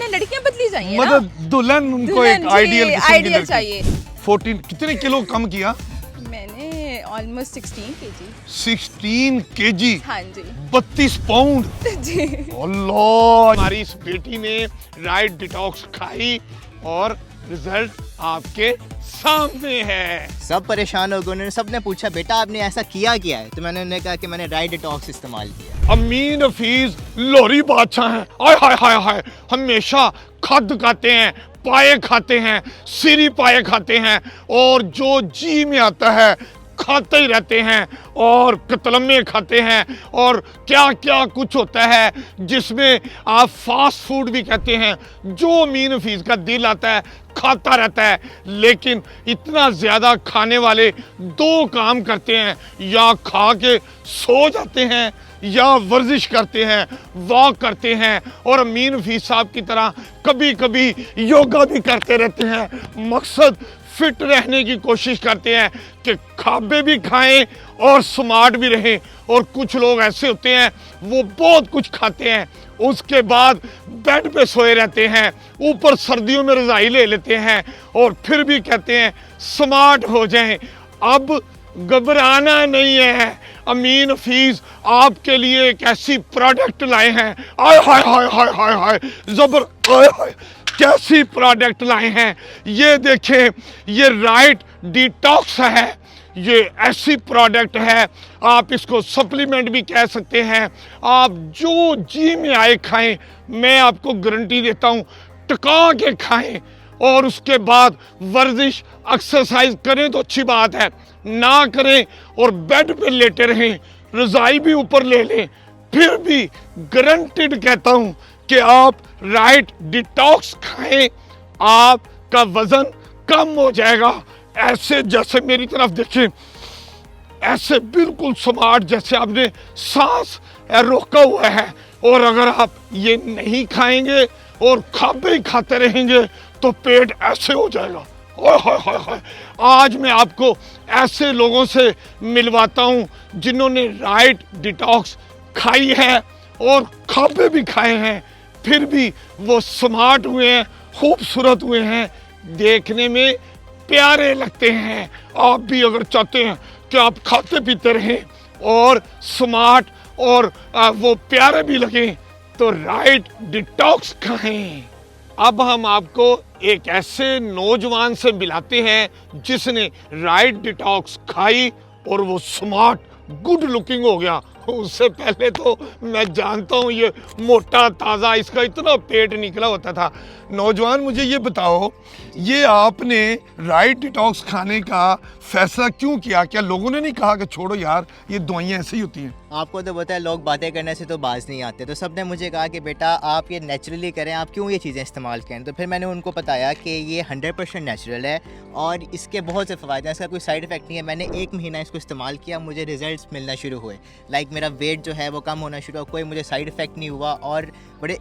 लड़कियां पतली चाहिए ना। मतलब दुल्हन उनको दुल्हन, एक आइडियल आइडियल चाहिए। 14 कितने किलो कम किया? मैंने ऑलमोस्ट 16 केजी। 16 केजी। हाँ जी 32 पाउंड। जी। अल्लाह, हमारी इस बेटी ने राइट डिटॉक्स खाई और रिजल्ट आपके सामने है। सब परेशान हो गए, उन्होंने सबने पूछा बेटा आपने ऐसा किया क्या है, तो मैंने उन्हें कहा कि मैंने राइट डिटॉक्स इस्तेमाल किया। अमीन हफीज लोरी बादशाह हैं। आय हाय हाय हाय, हमेशा खद खाते हैं, पाए खाते हैं, सिरी पाए खाते हैं और जो जी में आता है खाते ही रहते हैं और कतलमे खाते हैं और क्या क्या कुछ होता है जिसमें आप फास्ट फूड भी कहते हैं। जो अमीन हफीज का दिल आता है खाता रहता है, लेकिन इतना ज़्यादा खाने वाले दो काम करते हैं, या खा के सो जाते हैं या वर्जिश करते हैं, वॉक करते हैं और अमीन हफीज साहब की तरह कभी कभी योगा भी करते रहते हैं। मकसद फिट रहने की कोशिश करते हैं कि खाबे भी खाएं और स्मार्ट भी रहें। और कुछ लोग ऐसे होते हैं वो बहुत कुछ खाते हैं, उसके बाद बेड पे सोए रहते हैं, ऊपर सर्दियों में रज़ाई ले लेते हैं और फिर भी कहते हैं स्मार्ट हो जाएं। अब घबराना नहीं है, अमीन हफीज आपके लिए एक ऐसी प्रोडक्ट लाए हैं। आय हाय हाय हाय हाय हाय जबर, आय हाय कैसी प्रोडक्ट लाए हैं। ये देखें, ये राइट डिटॉक्स है। ये ऐसी प्रोडक्ट है, आप इसको सप्लीमेंट भी कह सकते हैं। आप जो जी में आए खाएं, मैं आपको गारंटी देता हूं, टका के खाएं और उसके बाद वर्जिश एक्सरसाइज करें तो अच्छी बात है, ना करें और बेड पे लेटे रहें, रज़ाई भी ऊपर ले लें, फिर भी गारंटीड कहता हूं कि आप राइट डिटॉक्स खाएं, आपका वजन कम हो जाएगा। ऐसे जैसे मेरी तरफ देखें, ऐसे बिल्कुल स्मार्ट, जैसे आपने सांस रोका हुआ है। और अगर आप ये नहीं खाएंगे और खाबे ही खाते रहेंगे तो पेट ऐसे हो जाएगा। ओए हाय हाय हाय, आज मैं आपको ऐसे लोगों से मिलवाता हूं जिन्होंने राइट डिटॉक्स खाई है और खाबे भी खाए हैं, फिर भी वो स्मार्ट हुए हैं, खूबसूरत हुए हैं, देखने में प्यारे लगते हैं। आप भी अगर चाहते हैं कि आप खाते पीते रहें और स्मार्ट और वो प्यारे भी लगें तो राइट डिटॉक्स खाएं। अब हम आपको एक ऐसे नौजवान से मिलाते हैं जिसने राइट डिटॉक्स खाई और वो स्मार्ट गुड लुकिंग हो गया। उससे पहले तो मैं जानता हूँ ये मोटा ताज़ा, इसका इतना पेट निकला होता था। नौजवान मुझे ये बताओ, ये आपने राइट डिटॉक्स खाने का फैसला क्यों किया? क्या लोगों ने नहीं कहा कि छोड़ो यार ये दवाइयाँ ऐसे ही होती हैं? आपको तो पता है लोग बातें करने से तो बाज नहीं आते, तो सबने मुझे कहा कि बेटा आप ये नेचुरली करें, आप क्यों ये चीज़ें इस्तेमाल करें। तो फिर मैंने उनको बताया कि ये 100% नेचुरल है और इसके बहुत से फ़ायदे हैं, इसका कोई साइड इफ़ेक्ट नहीं है। मैंने 1 महीना इसको इस्तेमाल किया, मुझे रिजल्ट्स मिलना शुरू हुए। लाइक मेरा वेट जो है वो कम होना शुरू हुआ, कोई मुझे साइड इफ़ेक्ट नहीं हुआ और बड़े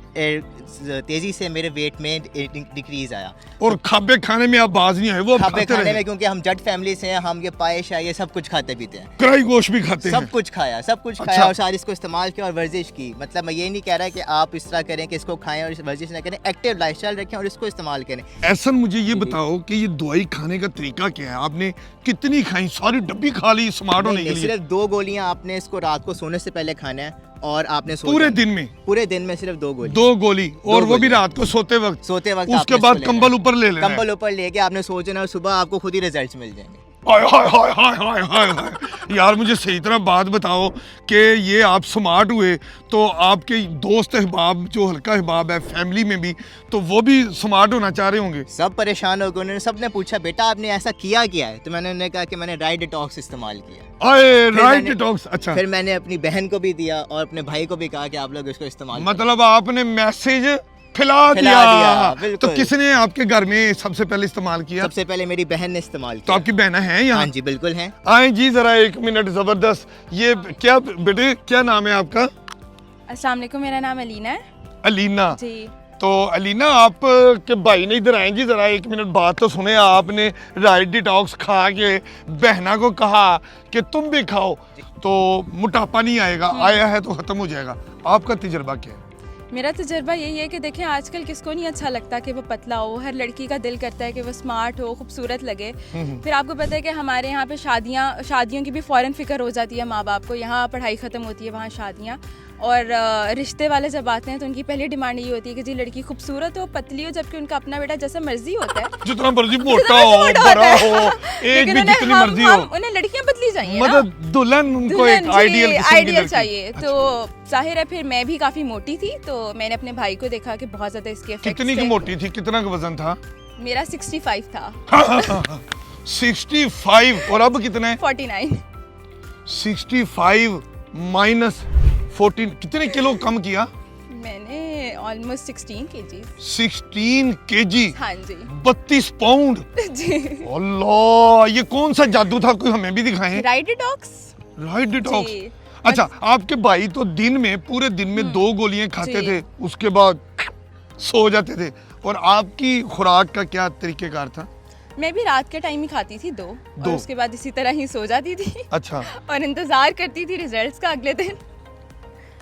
तेज़ी से मेरे वेट में डिक्रीज़ आया। और खाबे खाने में आप बाज नहीं आए, वो खाबे खाने में, क्योंकि हम जट फैमिली से हैं, हम ये पाए शाय ये सब कुछ खाते पीते हैं, कढ़ाई गोश्त भी खाते हैं, सब कुछ खाया, सब कुछ अच्छा। खाया और सारी इसको इस्तेमाल किया और वर्जिश की। मतलब मैं ये नहीं कह रहा कि आप इस तरह करें कि इसको खाएं और वर्जिश ना करें, एक्टिव लाइफस्टाइल रखें और इसको इस्तेमाल करें। ऐसा मुझे ये बताओ कि ये दवाई खाने का तरीका क्या है? आपने कितनी खाई? सारी डब्बी खा ली स्मार्ट होने के लिए? सिर्फ 2 गोलियां आपने इसको रात को सोने से पहले खाना है और आपने पूरे दिन में? पूरे दिन में सिर्फ 2 गोली। 2 गोली और वो भी रात को सोते वक्त? सोते वक्त। उसके बाद कंबल ऊपर ले लेना, कंबल ऊपर लेके आपने सो जाना और सुबह आपको खुद ही रिजल्ट्स मिल जाएंगे। हाय हाय हाय हाय हाय हाय हाय। यार मुझे सही तरह बात बताओ कि ये आप स्मार्ट हुए तो आपके दोस्त अहबाब जो हल्का अहबाब है फैमिली में भी, तो वो भी स्मार्ट होना चाह रहे होंगे। सब परेशान हो गए, उन्होंने सबने पूछा बेटा आपने ऐसा किया क्या है, तो मैंने उन्हें कहा कि मैंने राइट डिटॉक्स इस्तेमाल किया। अरे राइट डिटॉक्स, अच्छा। फिर मैंने अपनी बहन को भी दिया और अपने भाई को भी कहा कि आप लोग इसको इस्तेमाल मतलब आपने मैसेज फैला दिया। तो किसने आपके घर में सबसे पहले इस्तेमाल किया? सबसे पहले मेरी बहन ने इस्तेमाल किया। तो आपकी बहन है यहाँ? हाँ जी बिल्कुल है। आए जी जरा 1 मिनट, जबरदस्त। ये क्या बेटे, क्या नाम है आपका? अस्सलाम वालेकुम, मेरा नाम अलीना है। अलीना जी। तो अलीना आप के भाई ने इधर आए जी, जरा 1 मिनट बात तो सुने। आपने राइट डिटॉक्स खा के बहना को कहा कि तुम भी खाओ तो मोटापा नहीं आएगा, आया है तो खत्म हो जाएगा। आपका तजुर्बा क्या है? मेरा तजर्बा यही है कि देखें आजकल किसको नहीं अच्छा लगता कि वो पतला हो, हर लड़की का दिल करता है कि वो स्मार्ट हो, खूबसूरत लगे। फिर आपको पता है कि हमारे यहाँ पे शादियों की भी फ़ौरन फ़िक्र हो जाती है माँ बाप को। यहाँ पढ़ाई ख़त्म होती है, वहाँ शादियाँ, और रिश्ते वाले जब आते हैं तो उनकी पहली डिमांड ये होती है कि जी लड़की खूबसूरत हो, पतली हो, जबकि उनका अपना बेटा जैसा मर्जी होता है, जितना मर्जी मोटा हो, बड़ा हो, एज भी जितनी मर्जी हो, उन्हें लड़कियां पतली चाहिए ना। मतलब दुल्हन उनको एक आइडियल चाहिए। तो जाहिर है फिर मैं भी काफी मोटी थी, तो मैंने अपने भाई को देखा कि बहुत ज्यादा इसके इफेक्ट्स कितनी की थे। मोटी थी, कितना का वजन था? मेरा 65 था। 65 और अब कितना है? 49। 65 माइनस 14 कितने किलो कम किया? मैंने ऑलमोस्ट 16 kg। 16 kg। हाँ जी। 32 पाउंड। जी। अल्लाह, ये कौन सा जादू था, कोई हमें भी दिखाएं। Right detox. Right detox. अच्छा, आपके भाई तो दिन में पूरे दिन में 2 गोलियां खाते थे, उसके बाद सो जाते थे, और आपकी खुराक का क्या तरीकेकार था? मैं भी रात के टाइम ही खाती थी 2, और उसके बाद इसी तरह ही सो जाती थी। अच्छा। और इंतजार करती थी रिजल्ट्स का अगले दिन।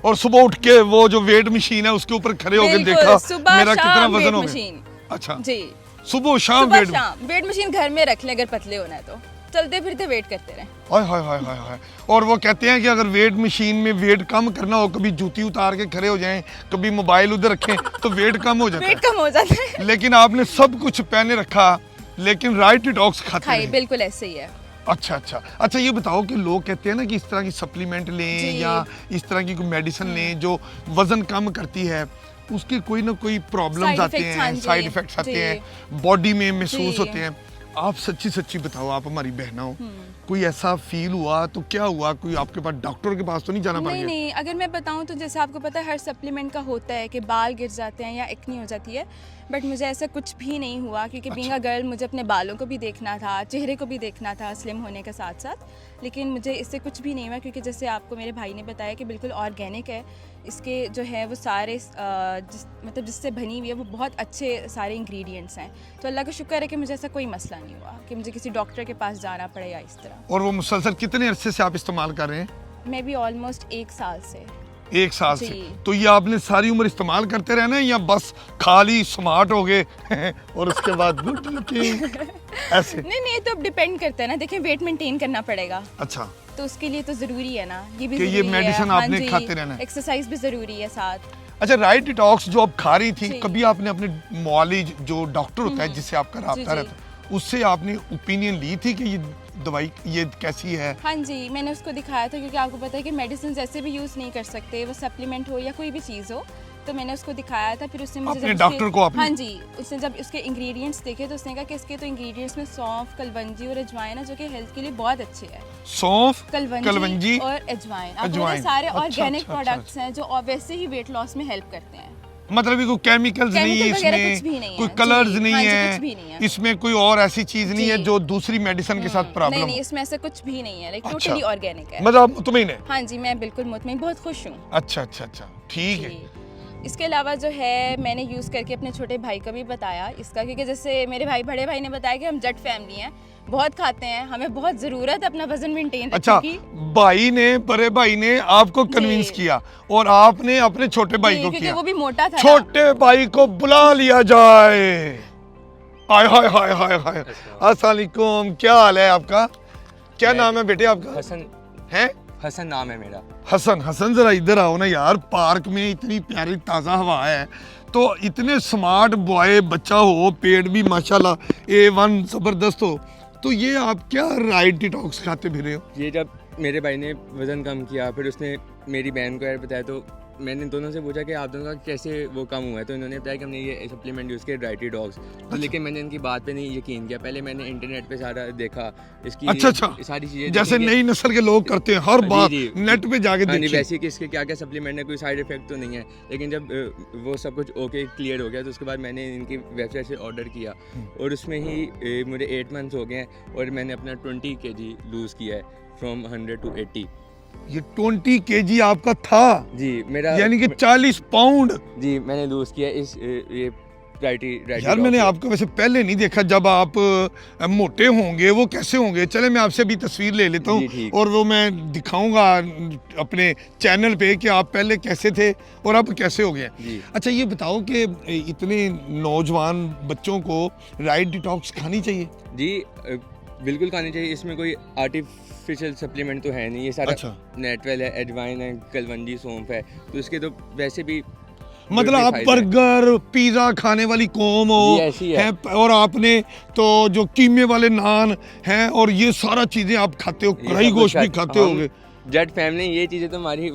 और सुबह उठ के वो जो वेट मशीन है उसके ऊपर खड़े होकर देखा मेरा कितना वजन हो गया। अच्छा जी, सुबह शाम वेट मशीन घर में रख ले अगर पतले होना है तो, चलते फिरते वेट करते रहे। हाय हाय हाय हाय हाय। और वो कहते हैं कि अगर वेट मशीन में वेट कम करना हो, कभी जूती उतार के खड़े हो जाएं, कभी मोबाइल उधर रखें तो वेट कम हो जाता है। वेट कम हो जाता है। लेकिन आपने सब कुछ पहने रखा, लेकिन राइट डिटॉक्स खाते हैं। बिल्कुल ऐसे ही है। अच्छा अच्छा अच्छा, ये बताओ कि लोग कहते हैं ना कि इस तरह की सप्लीमेंट लें या इस तरह की कोई मेडिसिन लें जो वजन कम करती है, उसके कोई ना कोई प्रॉब्लम्स आते हैं, साइड इफेक्ट्स आते हैं, बॉडी में महसूस होते हैं। आप सच्ची सच्ची बताओ, आप हमारी बहना हो, कोई ऐसा फील हुआ तो क्या हुआ? कोई आपके पास डॉक्टर के पास तो नहीं जाना पड़ गया? नहीं, अगर मैं बताऊं तो जैसे आपको पता है हर सप्लीमेंट का होता है कि बाल गिर जाते हैं या एक्नी हो जाती है, बट मुझे ऐसा कुछ भी नहीं हुआ, क्योंकि बीइंग अ गर्ल मुझे अपने बालों को भी देखना था, चेहरे को भी देखना था स्लिम होने के साथ साथ, लेकिन मुझे इससे कुछ भी नहीं हुआ, क्योंकि जैसे आपको मेरे भाई ने बताया कि बिल्कुल ऑर्गेनिक है, इसके जो है वो सारे मतलब जिससे बनी हुई है वो बहुत अच्छे सारे इंग्रेडिएंट्स हैं। तो अल्लाह का शुक्र है कि मुझे ऐसा कोई मसला नहीं हुआ कि मुझे किसी डॉक्टर के पास जाना पड़े या इस तरह। और वो मुसलसल कितने अरसे से आप इस्तेमाल कर रहे हैं? मैं भी ऑलमोस्ट 1 साल से। 1 साल से? तो ये आपने सारी उम्र इस्तेमाल करते रहना है या बस खाली स्मार्ट हो गए और उसके बाद गुड लुकिंग ऐसे? नहीं, तो अब डिपेंड करता है ना, देखिए वेट मेंटेन करना पड़ेगा। अच्छा, तो उसके लिए तो जरूरी है ना, ये भी कि ये मेडिसिन आपने खाते रहना है, एक्सरसाइज भी जरूरी है साथ। अच्छा, राइट डिटॉक्स जो आप खा रही थी, कभी आपने अपने मौलिज जो डॉक्टर होता है जिससे आपका राब्ता रहता है, उससे आपने ओपिनियन ली थी कि ये दवाई ये कैसी है? हाँ जी, मैंने उसको दिखाया था, क्योंकि आपको पता है कि मेडिसिन ऐसे भी यूज़ नहीं कर सकते, वो सप्लीमेंट हो या कोई भी चीज़ हो, तो मैंने उसको दिखाया था। फिर उसने मुझे अपने डॉक्टर को हाँ जी, उसने जब उसके इंग्रेडिएंट्स देखे तो उसने कहा कि इसके तो इंग्रेडिएंट्स में सौंफ, कलवंजी और अजवाइन है, जो कि हेल्थ के लिए बहुत अच्छे हैं। सौंफ, कलवंजी और अजवाइन सारे ऑर्गेनिक प्रोडक्ट्स हैं जो वैसे ही वेट लॉस में हेल्प करते हैं। मतलब कोई केमिकल्स नहीं है इसमें, कोई कलर्स नहीं है इसमें, कोई और ऐसी चीज नहीं है जो दूसरी मेडिसिन के साथ प्रॉब्लम। नहीं, इसमें ऐसा कुछ भी नहीं है, लाइक टोटली ऑर्गेनिक है। मतलब आप मुतमईन है? हाँ जी, मैं बिल्कुल मुतमईन, बहुत खुश हूँ। अच्छा अच्छा अच्छा, ठीक है। इसके अलावा जो है मैंने यूज़ करके अपने छोटे भाई को भी बताया इसका, क्योंकि जैसे मेरे बड़े भाई ने बताया कि हम जट फैमिली हैं, बहुत खाते हैं, हमें बहुत ज़रूरत है अपना वजन मेंटेन रखने की। भाई ने, बड़े भाई ने आपको कन्विंस किया और आपने अपने छोटे भाई को किया, वो भी मोटा था। छोटे भाई को बुला लिया जाए। हाय हाय हाय हाय हाय, अस्सलाम वालेकुम, क्या हाल है आपका? क्या नाम है बेटे आपका? हसन है? हसन नाम है मेरा। हसन जरा इधर आओ ना यार, पार्क में इतनी प्यारी ताज़ा हवा है, तो इतने स्मार्ट बॉय बच्चा हो, पेट भी माशाल्लाह A1 ज़बरदस्त हो, तो ये आप क्या राइट डिटॉक्स खाते फिर रहे हो? ये जब मेरे भाई ने वज़न कम किया, फिर उसने मेरी बहन को यार बताया, तो मैंने दोनों से पूछा कि आप दोनों का कैसे वो कम हुआ है, तो इन्होंने बताया कि हमने ये सप्लीमेंट यूज़ किया राइट डिटॉक्स। तो लेकिन मैंने इनकी बात पे नहीं यकीन किया, पहले मैंने इंटरनेट पे सारा देखा इसकी। अच्छा, सारी चीज़ें जैसे नई नस्ल के लोग करते हैं, हर बात नेट पे जाके देखिए। वैसे कि इसके क्या क्या सप्लीमेंट है, कोई साइड इफेक्ट तो नहीं है। लेकिन जब वो सब कुछ ओके क्लियर हो गया, तो उसके बाद मैंने इनकी वेबसाइट से ऑर्डर किया और उसमें ही मुझे 8 मंथ्स हो गए हैं और मैंने अपना 20 kg लूज़ किया है, फ्रॉम 100 to 80। ये 20 kg आपका था? जी, मेरा यानी कि 40 पाउंड। जी, मैंने लूज़ किया इस ये यार मैंने आपको वैसे पहले नहीं देखा, जब आप मोटे होंगे वो कैसे होंगे। चले मैं आपसे अभी तस्वीर ले लेता जी, हूँ ठीक। और वो मैं दिखाऊंगा अपने चैनल पे कि आप पहले कैसे थे और अब कैसे हो गए। जी। अच्छा ये बताओ कि इतने नौजवान बच्चों को राइट डिटॉक्स खानी चाहिए? जी बिल्कुल खानी चाहिए। इसमें कोई आर्टिफिशियल सप्लीमेंट तो है नहीं, ये सारा अच्छा। नेचुरल है। एजवाइन है, कलवंजी, सौंफ है, तो इसके तो वैसे भी मतलब आप फायदे हैं। बर्गर पिज़्ज़ा खाने वाली कौम हो जी, ऐसी है। और आपने तो जो कीमे वाले नान हैं और ये सारा चीज़ें आप खाते हो, ये कढ़ाई सब गोश्त भी कुछ खाते हम होगे। जट फैमिली, ये चीज़ें तो हमारी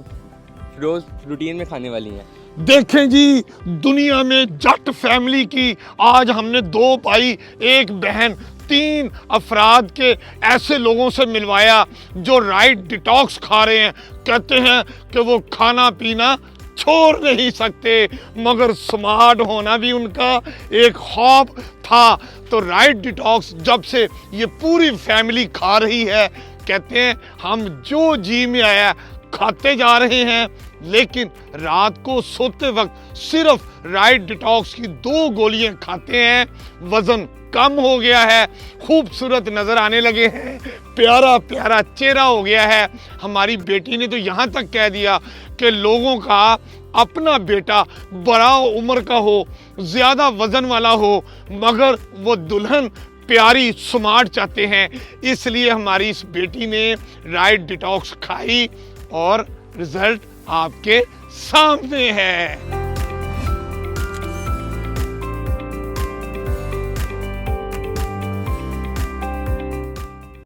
रोज रूटीन में खाने वाली हैं। देखें जी, दुनिया में जट फैमिली की आज हमने 2 भाई 1 बहन 3 अफराद के ऐसे लोगों से मिलवाया जो राइट डिटॉक्स खा रहे हैं। कहते हैं कि वो खाना पीना छोड़ नहीं सकते, मगर स्मार्ट होना भी उनका एक ख्वाब था। तो राइट डिटॉक्स जब से ये पूरी फैमिली खा रही है, कहते हैं हम जो जी में आया खाते जा रहे हैं, लेकिन रात को सोते वक्त सिर्फ राइट डिटॉक्स की 2 गोलियां खाते हैं, वजन कम हो गया है, खूबसूरत नजर आने लगे हैं, प्यारा प्यारा चेहरा हो गया है। हमारी बेटी ने तो यहाँ तक कह दिया कि लोगों का अपना बेटा बड़ा उम्र का हो, ज्यादा वजन वाला हो, मगर वो दुल्हन प्यारी स्मार्ट चाहते हैं। इसलिए हमारी इस बेटी ने राइट डिटॉक्स खाई और रिजल्ट आपके सामने है।